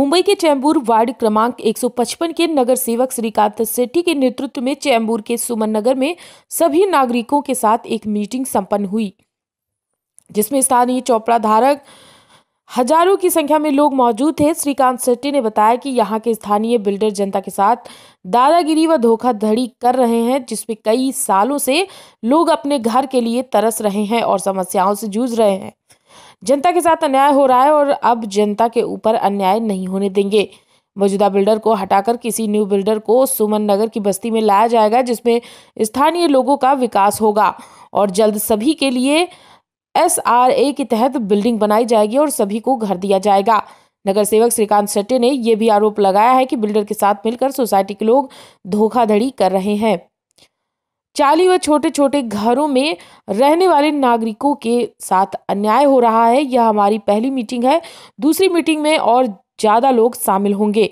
मुंबई के Chembur ward क्रमांक 155 के नगर सेवक श्रीकांत सेठी के नेतृत्व में चैम्बूर के सुमन नगर में सभी नागरिकों के साथ एक मीटिंग संपन्न हुई, जिसमें स्थानीय चौपड़ा धारक हजारों की संख्या में लोग मौजूद थे। श्रीकांत सेठी ने बताया कि यहाँ के स्थानीय बिल्डर जनता के साथ दादागिरी व धोखाधड़ी कर रहे हैं, जिसमें कई सालों से लोग अपने घर के लिए तरस रहे हैं और समस्याओं से जूझ रहे हैं। जनता के साथ अन्याय हो रहा है और अब जनता के ऊपर अन्याय नहीं होने देंगे। मौजूदा बिल्डर को हटाकर किसी न्यू बिल्डर को सुमन नगर की बस्ती में लाया जाएगा, जिसमें स्थानीय लोगों का विकास होगा और जल्द सभी के लिए SRA के तहत बिल्डिंग बनाई जाएगी और सभी को घर दिया जाएगा। नगर सेवक श्रीकांत सेठी ने यह भी आरोप लगाया है कि बिल्डर के साथ मिलकर सोसाइटी के लोग धोखाधड़ी कर रहे हैं। चाली व छोटे छोटे घरों में रहने वाले नागरिकों के साथ अन्याय हो रहा है। यह हमारी पहली मीटिंग है, दूसरी मीटिंग में और ज्यादा लोग शामिल होंगे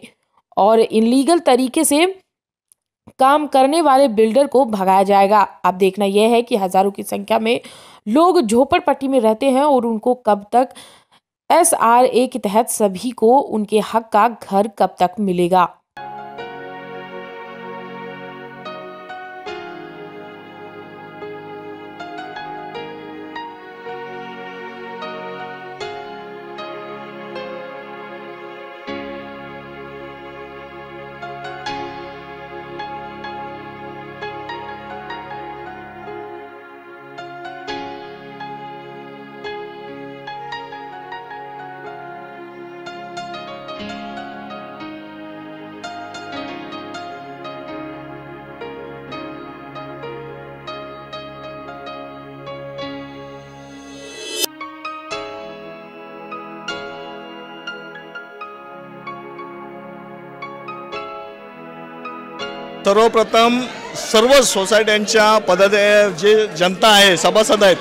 और इनलीगल तरीके से काम करने वाले बिल्डर को भगाया जाएगा। अब देखना यह है कि हजारों की संख्या में लोग झोपड़पट्टी में रहते हैं और उनको कब तक SRA के तहत सभी को उनके हक का घर कब तक मिलेगा। सर्वप्रथम सर्व सोसायट्यांच्या जे जनता आहे, सभासद आहेत,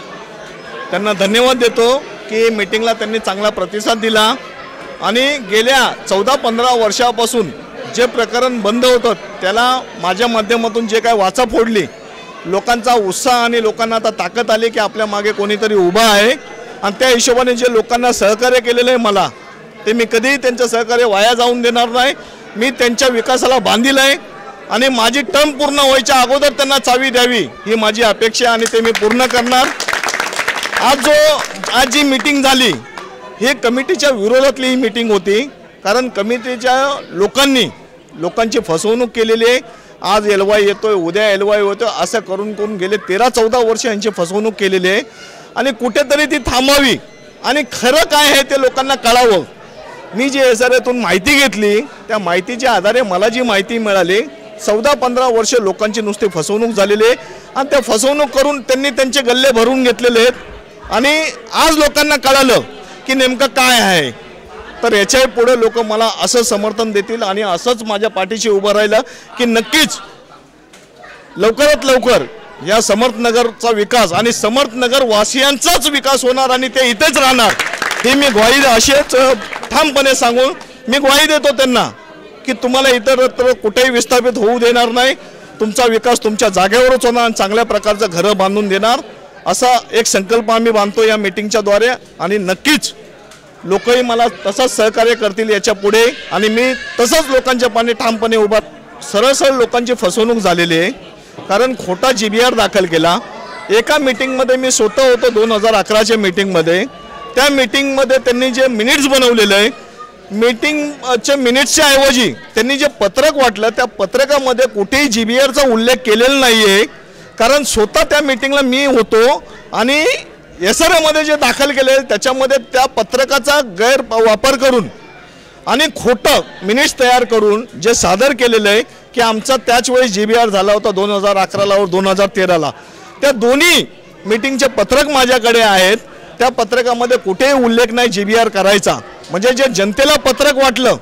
त्यांना धन्यवाद देतो की मीटिंगला त्यांनी चांगला प्रतिसाद दिला आणि गेल्या 14-15 वर्षापासून जे प्रकरण बंद होतं त्याला माझ्या माध्यमातून जे काय वाचा फोडली, लोकांचा उत्साह आणि लोकांना आता ताकद आली की आपल्या मागे कोणीतरी उभा आहे आणि त्या हिशोबाने जे लोकांना सहकार्य केलेले आहे मला, ते मी कधीही त्यांचं सहकार्य वाया जाऊन देणार नाही। मी त्यांच्या विकासाला बांधील आहे आणि माझी टर्म पूर्ण व्हायच्या अगोदर त्यांना चावी द्यावी ही माझी अपेक्षा आणि ते मी पूर्ण करणार। आज जी मीटिंग झाली ही कमिटीच्या विरोधातली ही मीटिंग होती, कारण कमिटीच्या लोकांची फसवणूक केलेली आहे। आज LY येतोय, उद्या LY होतोय, असं करून गेले 13-14 वर्ष यांची फसवणूक केलेली आहे आणि कुठेतरी ती थांबावी आणि खरं काय आहे ते लोकांना कळावं। मी जी SRAतून माहिती घेतली त्या माहितीच्या आधारे मला जी माहिती मिळाली, 14-15 वर्ष लोकांची नुसती फसवणूक झालेली आहे आणि त्या फसवणूक करून त्यांनी त्यांचे गल्ले भरून घेतलेले आहेत आणि आज लोकांना कळालं की नेमकं काय आहे। तर याच्या पुढे लोक मला असं समर्थन देतील आणि असंच माझ्या पाठीशी उभं राहिलं की नक्कीच लवकरात लवकर या समर्थनगरचा विकास आणि समर्थनगर वासियांचाच विकास होणार आणि ते इथेच राहणार हे मी ग्वाही अशीच ठामपणे सांगून मी ग्वाही देतो त्यांना की तुम्हाला इतरत्र कुठेही विस्थापित होऊ देणार नाही। तुमचा विकास तुमच्या जागेवरच होणार आणि चांगल्या प्रकारचं घर बांधून देणार असा एक संकल्प आम्ही बांधतो या मीटिंगच्या द्वारे आणि नक्कीच लोकही मला तसंच सहकार्य करतील याच्या पुढे आणि मी तसंच लोकांच्या पाणी ठामपणे उभा। सरळ लोकांची फसवणूक झालेली आहे, कारण खोटा GBR दाखल केला। एका मीटिंगमध्ये मी स्वतः होतो 2011च्या मीटिंगमध्ये, त्या मीटिंगमध्ये त्यांनी जे मिनिट्स बनवलेले आहे, मीटिंगच्या मिनिट्सच्या ऐवजी त्यांनी जे पत्रक वाटलं त्या पत्रकामध्ये कुठेही GBRचा उल्लेख केलेला नाहीये, कारण स्वतः त्या मीटिंगला मी होतो आणि SRA मध्ये जे दाखल केले त्याच्यामध्ये त्या पत्रकाचा गैरवापर करून आणि खोटं मिनिट्स तयार करून जे सादर केलेलं आहे की आमचा त्याच वेळी GBR झाला होता 2011ला और 2013ला, त्या दोन्ही मीटिंगचे पत्रक माझ्याकडे आहेत। त्या पत्रकामध्ये कुठेही उल्लेख नाही GBR करायचा, म्हणजे जे जनतेला पत्रक वाटलं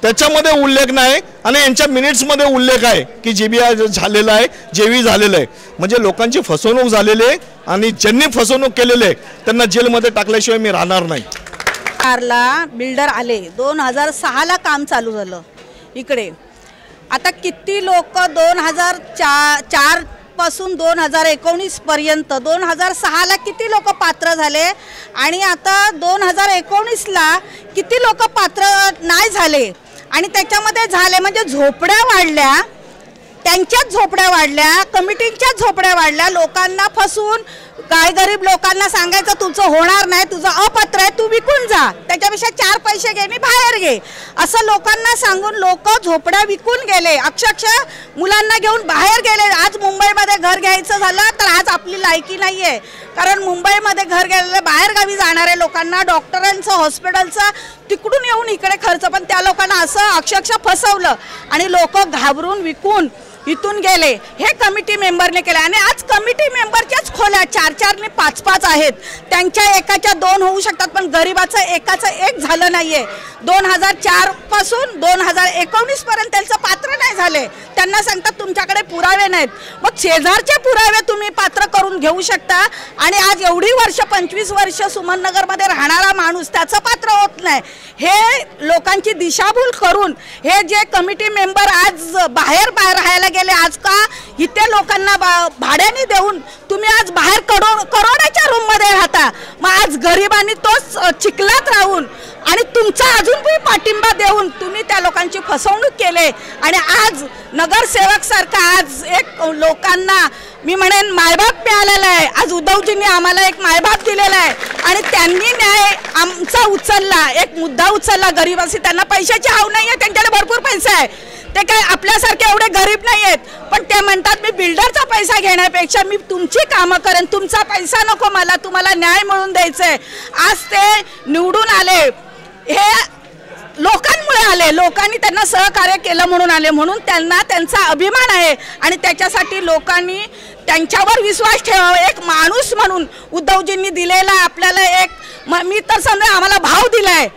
त्याच्यामध्ये उल्लेख नाही आणि यांच्या मिनिट्समध्ये उल्लेख आहे की GBR झालेला आहे, जेवी झालेलं आहे। म्हणजे लोकांची फसवणूक झालेली आहे आणि ज्यांनी फसवणूक केलेली आहे त्यांना जेलमध्ये टाकल्याशिवाय मी राहणार नाही। कारला बिल्डर आले 2006ला काम चालू झालं इकडे। आता किती लोक 2004 पासून 2019 पर्यंत 2006ला किती लोक पात्र झाले आणि आता 2019ला किती लोक पात्र नाही झाले आणि त्याच्यामध्ये झाले म्हणजे झोपड्या वाढल्या, त्यांच्याच झोपड्या वाढल्या, कमिटींच्याच झोपड्या वाढल्या, लोकांना फसवून काय गरीब लोकांना सांगायचं तुझं होणार नाही, तुझं अपात्र आहे, तू विकून जा, त्याच्यापेक्षा 4 पैसे घे आणि बाहेर घे असं लोकांना सांगून लोक झोपड्या विकून गेले, अक्षरशः मुलांना घेऊन बाहेर गेले। आज मुंबईमध्ये घर घ्यायचं झालं तर आज आपली लायकी नाही आहे, कारण मुंबईमध्ये घर घ्यायला बाहेर गावी जाणारे लोकांना डॉक्टरांचं हॉस्पिटलचं तिकडून येऊन इकडे खर्च, पण त्या लोकांना असं अक्षरशः फसवलं आणि लोक घाबरून विकून इथून गेले। हे कमिटी मेंबरने केले आणि आज कमिटी मेंबरच्याच खोल्या 4-4 आणि 5-5 आहेत, त्यांच्या एकाच्या 2 होऊ शकतात पण गरिबाचं एकाचं 1 झालं नाहीये। 2004 पासून 2019 पर्यंत त्यांचं पात्र नाही झाले, त्यांना सांगतात तुमच्याकडे पुरावे नाहीत, मग शेजारचे पुरावे तुम्ही पात्र करून घेऊ शकता आणि आज एवढी वर्ष 25 वर्ष सुमननगरमध्ये राहणारा माणूस त्याचं पात्र होत नाही। हे लोकांची दिशाभूल करून हे जे कमिटी मेंबर आज बाहेर राहायला गेले, आज का इथे लोकांना भाड्याने देऊन तुम्ही आज बाहेर करोडाच्या रूम मध्ये राहता, मग आज गरिबांनी तोच चिखलात राहून आणि तुमचा अजून पण पाठिंबा देऊन तुम्ही त्या लोकांची फसवणूक केले आणि आज नगरसेवक सारखा आज एक लोकांना मी म्हणेन मायबाप मिळालेला आहे। आज उद्धवजींनी आम्हाला एक मायबाप दिलेला आहे आणि त्यांनी न्याय आमचा उचलला, एक मुद्दा उचलला गरीबाशी, त्यांना पैशाची हाव नाही आहे, त्यांच्याकडे भरपूर पैसा आहे, ते काय आपल्यासारखे एवढे गरीब नाही आहेत, पण ते म्हणतात मी बिल्डरचा पैसा घेण्यापेक्षा मी तुमची कामं करेन, तुमचा पैसा नको मला, तुम्हाला न्याय मिळवून द्यायचंय। आज ते निवडून आले, हे लोकांमुळे आले, लोकांनी त्यांना सहकार्य केलं म्हणून आले, म्हणून त्यांना त्यांचा अभिमान आहे आणि त्याच्यासाठी लोकांनी त्यांच्यावर विश्वास ठेवावा। एक माणूस म्हणून उद्धवजींनी दिलेला आपल्याला एक मी तर समजा आम्हाला भाव दिलाय,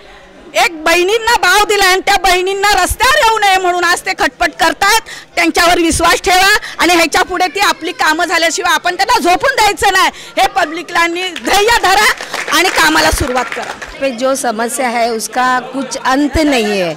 एक बहिणींना भाव दिला आणि त्या बहिणींना रस्त्यावर येऊ नये म्हणून आज ते खटपट करतात। त्यांच्यावर विश्वास ठेवा आणि ह्याच्या पुढे ती आपली कामं झाल्याशिवाय आपण त्यांना झोपून द्यायचं नाही, हे पब्लिकला धैर्य धरा आणि कामाला सुरुवात करा। पे जो समस्या है उसका कुछ अंत नहीं है,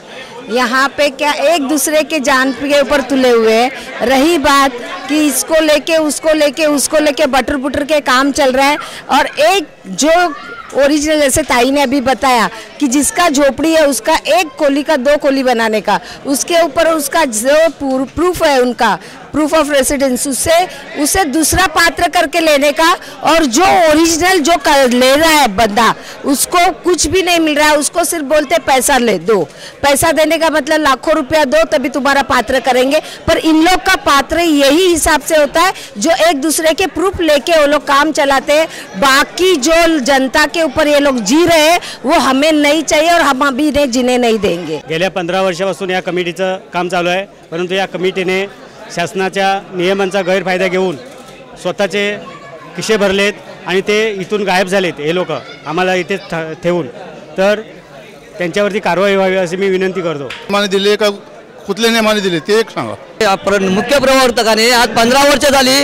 यहाँ पे क्या एक दूसरे के जान के ऊपर तुले हुए। रही बात कि इसको लेके उसको लेके बटर बुटर के काम चल रहा है और एक जो ओरिजिनल जैसे ताई ने अभी बताया कि जिसका झोपड़ी है उसका 1 कोली का 2 कोली बनाने का, उसके ऊपर उसका जो प्रूफ है उनका प्रूफ ऑफ रेसिडेंस उसे दूसरा पात्र करके लेने का, और जो ओरिजिनल जो ले रहा है बंदा उसको कुछ भी नहीं मिल रहा है, उसको सिर्फ बोलते पैसा ले दो, पैसा देने का मतलब लाखों रुपया दो तभी तुम्हारा पात्र करेंगे। पर इन लोग का पात्र यही हिसाब से होता है जो एक दूसरे के प्रूफ लेके वो लोग काम चलाते हैं। बाकी जो जनता के ऊपर ये लोग जी रहे हैं वो हमें नहीं चाहिए और हम अभी इन्हें जीने नहीं देंगे। गेल्या 15 वर्षापासून या कमिटीचं काम चालू आहे, परंतु या कमिटीने शासनाच्या नियमांचा गैरफायदा घेऊन स्वतःचे खिसे भरलेत आणि ते इथून गायब झालेत। हे लोक आम्हाला इथे ठेवून, तर त्यांच्यावरती कारवाई व्हावी अशी मी विनंती करतो। माने दिले का कुठले नियमाने दिले ते एक सांगा। मुख्य प्रवर्तकाने आज 15 वर्ष झाली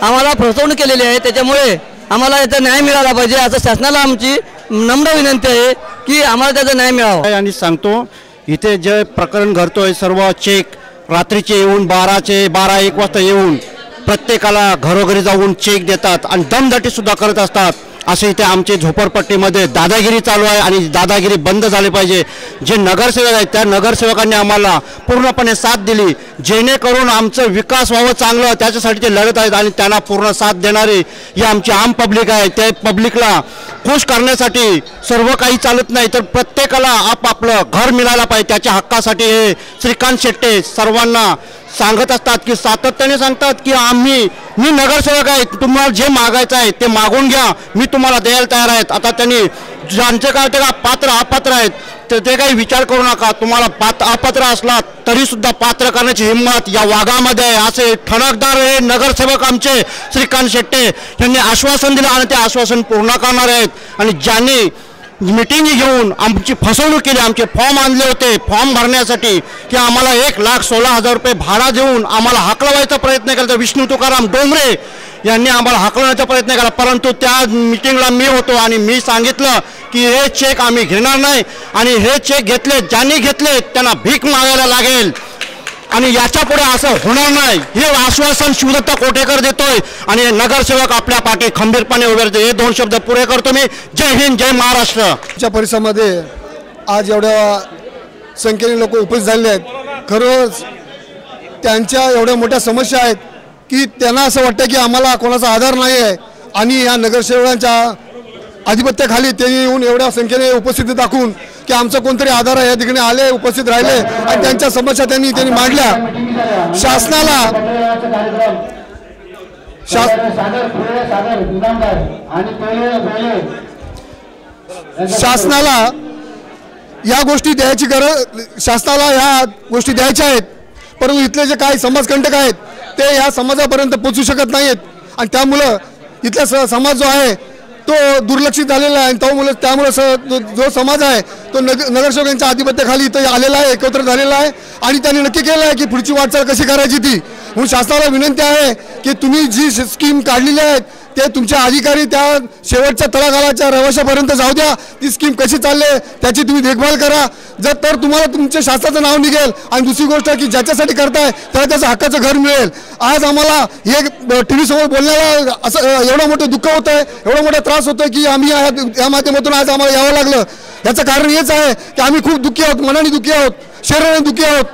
आम्हाला फसवणूक केलेली आहे, त्याच्यामुळे आम्हाला याचा न्याय मिळाला पाहिजे असं शासनाला आमची नम्र विनंती आहे की आम्हाला त्याचा न्याय मिळावा। आणि सांगतो इथे जे प्रकरण घडतोय सर्व चेक रात्रीचे येऊन 12-1 वाजता येऊन प्रत्येकाला घरोघरी जाऊन चेक देतात आणि दमदाटी सुद्धा करत असतात। असे इथे आमचे झोपडपट्टीमध्ये दादागिरी चालू आहे आणि दादागिरी बंद झाली पाहिजे। जे नगरसेवक आहेत त्या नगरसेवकांनी आम्हाला पूर्णपणे साथ दिली, जेणेकरून आमचं विकास व्हावं चांगलं, त्याच्यासाठी ते लढत आहेत आणि त्यांना पूर्ण साथ देणारी ही आमची आम पब्लिक आहे। त्या पब्लिकला खुश करण्यासाठी सर्व काही चालत नाही, तर प्रत्येकाला आपापलं घर मिळालं पाहिजे, त्याच्या हक्कासाठी हे श्रीकांत शेट्टे सर्वांना सांगत असतात की सातत्याने सांगतात की मी नगरसेवक आहे, तुम्हाला जे मागायचं आहे ते मागून घ्या, मी तुम्हाला द्यायला तयार आहेत। आता त्यांनी ज्यांचे काय ते का पात्र अपात्र आहेत तर ते काही विचार करू नका, तुम्हाला अपात्र असला तरी सुद्धा पात्र करण्याची हिंमत या वाघामध्ये आहे, असे ठणकदार हे नगरसेवक आमचे श्रीकांत शेट्टे यांनी आश्वासन दिलं आणि ते आश्वासन पूर्ण करणार आहेत। आणि ज्यांनी मीटिंग घेऊन आमची फसवणूक केली, आमचे फॉर्म आणले होते फॉर्म भरण्यासाठी की आम्हाला 1,16,000 रुपये भाडा देऊन आम्हाला हाकलवायचा प्रयत्न केला, तर विष्णू तुकाराम डोंगरे यांनी आम्हाला हाकलवण्याचा प्रयत्न केला, परंतु त्या मीटिंगला मी होतो आणि मी सांगितलं की हे चेक आम्ही घेणार नाही आणि हे चेक ज्यांनी घेतले त्यांना भीक मागायला लागेल आणि याच्या पुढे असं होणार नाही हे आश्वासन शिवदत्त कोटेकर देतोय आणि नगरसेवक आपल्या पाठी खंबीरपणे उभे राहते. हे 2 शब्द पुरे करतो मी. जय हिंद, जय महाराष्ट्र. आमच्या परिसरामध्ये आज एवढ्या संख्येने लोक उपस्थित झालेले आहेत. खरंच त्यांच्या एवढ्या मोठ्या समस्या आहेत की त्यांना असं वाटतं की आम्हाला कोणाचा आधार नाही आहे आणि या नगरसेवकांच्या आधिपत्याखाली ते येऊन एवढ्या संख्येने उपस्थिती दाखवून की आमचा कोणतरी आधार आहे या ठिकाणी आले, उपस्थित राहिले आणि त्यांच्या समस्या त्यांनी मांडल्या. शासनाला या गोष्टी द्यायची गरज, शासनाला ह्या गोष्टी द्यायच्या आहेत, परंतु इथले जे काही समाजकंटक आहेत ते या समाजापर्यंत पोहोचू शकत नाहीत आणि त्यामुळं इथला समाज जो आहे तो दुर्लक्षित झालेला आहे. त्यामुळे जो समाज आहे तो नगरसेवकांच्या आधिपत्याखाली इथं आलेला आहे, एकत्र झालेला आहे आणि त्यांनी नक्की केलं आहे की पुढची वाटचाल कशी करायची ती. म्हणून शासनाला विनंती आहे की तुम्ही जी स्कीम काढलेली आहेत ते तुमचे अधिकारी त्या शेवटच्या तळागाळाच्या रहिवाशापर्यंत जाऊ द्या. ती स्कीम कशी चालले त्याची तुम्ही देखभाल करा. तर तुम्हाला तुमच्या शासनाचं नाव निघेल आणि दुसरी गोष्ट की ज्याच्यासाठी करताय त्याला त्याचं हक्काचं घर मिळेल. आज आम्हाला हे TV समोर बोलण्याला असं एवढं मोठं दुःख होतं आहे, एवढा मोठा त्रास होतोय की आम्ही या माध्यमातून आज आम्हाला यावं लागलं. याचं कारण हेच आहे की आम्ही खूप दुःखी आहोत, मनाने दुःखी आहोत, शरीराने दुःखी आहोत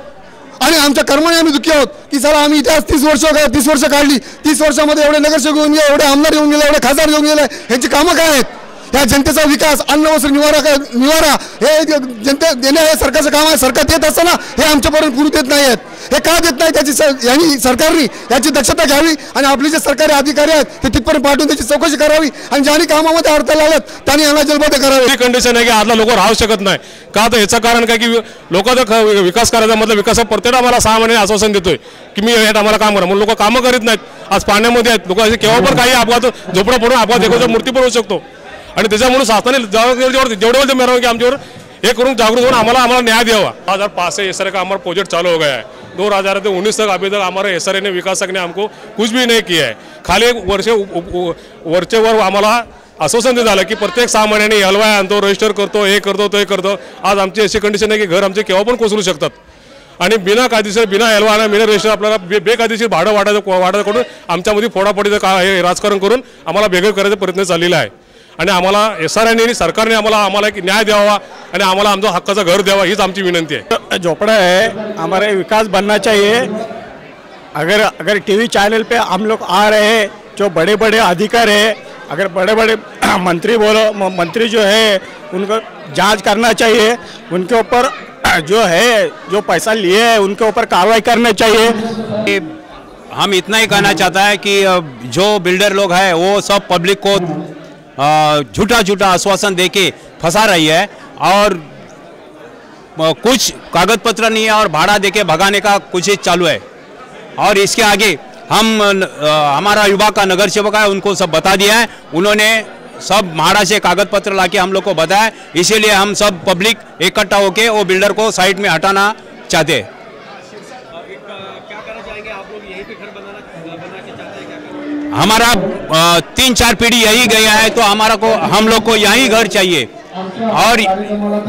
आणि आमच्या कर्माने आम्ही दुःखी आहोत की चला आम्ही इथे आज 30 वर्ष काढली. 30 वर्षामध्ये एवढे नगरसेवक येऊन गेले, एवढे आमदार येऊन गेले, एवढे खासदार येऊन गेले. ह्यांची कामं काय आहेत? या जनतेचा विकास, अन्न वस्त्र निवारा हे जनते देणे हे सरकारचं काम आहे. सरकार देत असताना हे आमच्यापर्यंत पुरू देत नाही आहेत. हे का देत नाही त्याची यांनी सरकारने याची दक्षता घ्यावी आणि आपले जे सरकारी अधिकारी आहेत ते तिथपर्यंत पाठवून त्याची चौकशी करावी आणि ज्यांनी कामामध्ये अडथळे आलेत त्यांनी यांना जलबद्ध करावे. ही कंडिशन आहे की आजला लोक राहू शकत नाही का? तर याचं कारण काय की लोक जर विकास करायचा मतलब विकास प्रत्येक आम्हाला 6 महिने आश्वासन देतोय की मी या आम्हाला काम करा, म्हणून लोक कामं करीत नाहीत. आज पाण्यामध्ये आहेत लोक, केव्हा पण काही अपघात झोपडा पडून अपघात एखाद्या मृत्यू पण होऊ शकतो आणि त्याच्यामुळे शासनाने जेवढे मेहरबानी की आमच्यावर हे करून जागरूक होऊन आम्हाला न्याय द्यावा. 2005 से SRA का हमारा प्रोजेक्ट चालू हो गया है. 2019 तक अभी तक हमारे SRA ने विकास ने हमको कुछ भी नहीं किया है. खाली वरचेवर आम्हाला आश्वासन देण्यात आलं की प्रत्येक 6 महिन्याने हलवाय आणतो, रजिस्टर करतो, हे करतो ते करतो. आज आमची अशी कंडिशन आहे की घर आमचे केव्हा पण कोसळू शकतात आणि बिना कायदेशीर, बिना हलवा, बिना रजिस्टर आपल्याला बेकायदेशीर भाडं वाटायचं आमच्यामध्ये फोडाफोडीचं हे राजकारण करून आम्हाला बेघर करायचा प्रयत्न चाललेला आहे आणि आम्हाला SRA सरकारने आम्हाला एक न्याय द्यावा आणि आम्हाला आमचा हक्काचं घर द्यावा हीच आमची विनंती आहे. झोपड़ा है, हमारे विकास बनना चाहिए. अगर TV चैनल पे हम लोग आ रहे हैं, जो बड़े बड़े अधिकारी है, अगर बड़े बड़े मंत्री जो है उनको जांच करना चाहिए, उनके ऊपर जो पैसा लिए है उनके ऊपर कार्रवाई करना चाहिए. हम इतना ही कहना चाहता है कि जो बिल्डर लोग हैं वो सब पब्लिक को झूठा आश्वासन देके फंसा रही है और कुछ कागज पत्र नहीं है और भाड़ा देके भगाने का कोशिश चालू है. और इसके आगे हमारा युवा का नगर सेवक है उनको सब बता दिया है, उन्होंने सब महाड़ा से कागज पत्र लाके हम लोग को बताया. इसीलिए हम सब पब्लिक इकट्ठा होके वो बिल्डर को साइड में हटाना चाहते हैं. हमारा 3-4 पीढ़ी यही गया है तो हम लोग को यही घर चाहिए और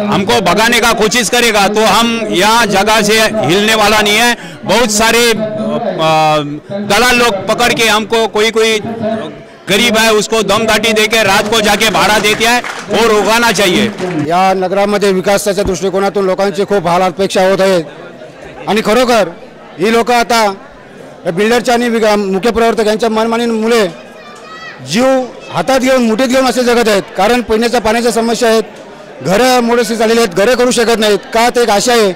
हमको भगाने का कोशिश करेगा तो हम यहाँ जगह से हिलने वाला नहीं है. बहुत सारे दलाल लोग पकड़ के हमको कोई गरीब है उसको दमदाटी देके रात को जाके भाड़ा देते हैं, वो रोकाना चाहिए. या नगरामध्ये विकासाच्या दृष्टिकोनातून लोकांची खूप हाल अपेक्षा होत आहेत आणि खरोखर ही लोक आता बिल्डरच्या आणि मुख्य प्रवर्तक यांच्या मनमानीमुळे जीव हातात घेऊन मुठीत घेऊन असे जगत आहेत. कारण पिण्याच्या पाण्याच्या समस्या आहेत, घरं मोडशी झालेली आहेत, घरे करू शकत नाहीत. का ते एक आशा आहे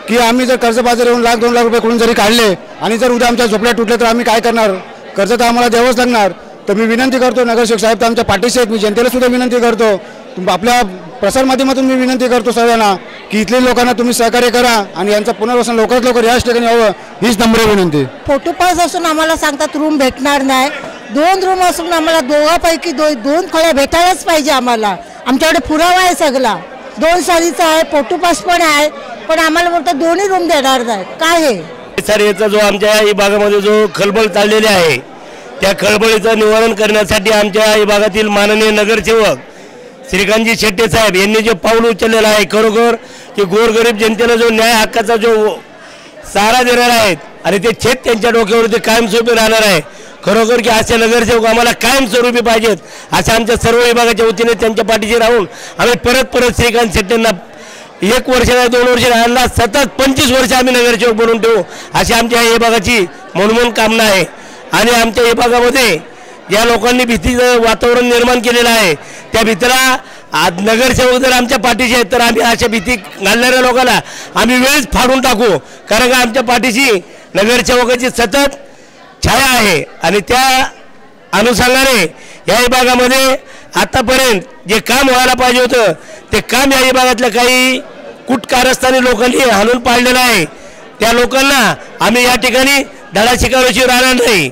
की आम्ही जर कर्जबाजारी होऊन 1-2 लाख रुपये करून जरी काढले आणि जर उद्या आमच्या झोपड्या तुटल्या तर आम्ही काय करणार? कर्ज तर आम्हाला द्यावंच लागणार. तर मी विनंती करतो नगरसेवक साहेब तर आमच्या पाठीशी आहेत, मी जनतेला सुद्धा विनंती करतो, आपल्या प्रसारमाध्यमातून मी विनंती करतो सर्वांना की इथल्या लोकांना तुम्ही सहकार्य करा आणि यांचं पुनर्वसन लवकरात लवकर याच ठिकाणी व्हावं हीच नम्र विनंती. फोटो पास असून आम्हाला सांगतात रूम भेटणार नाही. 2 रूम असून आम्हाला दोघांपैकी 2 खोल्या भेटायलाच पाहिजे. आम्हाला आमच्याकडे पुरावा आहे सगळा, 2 सालीचा आहे, फोटो पास पण आहे, पण आम्हाला म्हणतात 2 रूम देणार नाही. काय हे SRAचा जो आमच्या या भागामध्ये जो खळबळ चाललेली आहे त्या खळबळीचं निवारण करण्यासाठी आमच्या या भागातील माननीय नगरसेवक श्रीकांतजी शेट्टे साहेब यांनी जे पाऊल उचललेलं आहे खरोखर की गोरगरीब जनतेला जो न्याय हक्काचा जो सहारा देणार आहेत आणि ते छेद त्यांच्या डोक्यावरती कायमस्वरूपी राहणार आहे। खरोखर की असे नगरसेवक आम्हाला कायमस्वरूपी पाहिजेत, अशा आमच्या सर्व विभागाच्या वतीने त्यांच्या पाठीशी राहून आम्ही परत श्रीकांत शेट्टींना 1 वर्ष नाही 2 वर्ष नाही सतत 25 वर्ष आम्ही नगरसेवक बनवून ठेवू अशी आमच्या या विभागाची मनोमन कामना आहे। आणि आमच्या विभागामध्ये या लोकांनी भीतीचं वातावरण निर्माण केलेलं आहे, त्या भीतीला आज नगरसेवक जर आमच्या पाठीशी आहेत तर आम्ही अशा भीती घालणाऱ्या लोकांना आम्ही वेळच फाडून टाकू, कारण का आमच्या पाठीशी नगरसेवकाची सतत छाया आहे। आणि त्या अनुषंगाने या विभागामध्ये आतापर्यंत जे काम व्हायला पाहिजे होतं ते काम या विभागातल्या काही कुटकारस्थानी लोकांनी हाणून पाडलेलं आहे। त्या लोकांना आम्ही या ठिकाणी धडा शिकवण्याची राहणार नाही।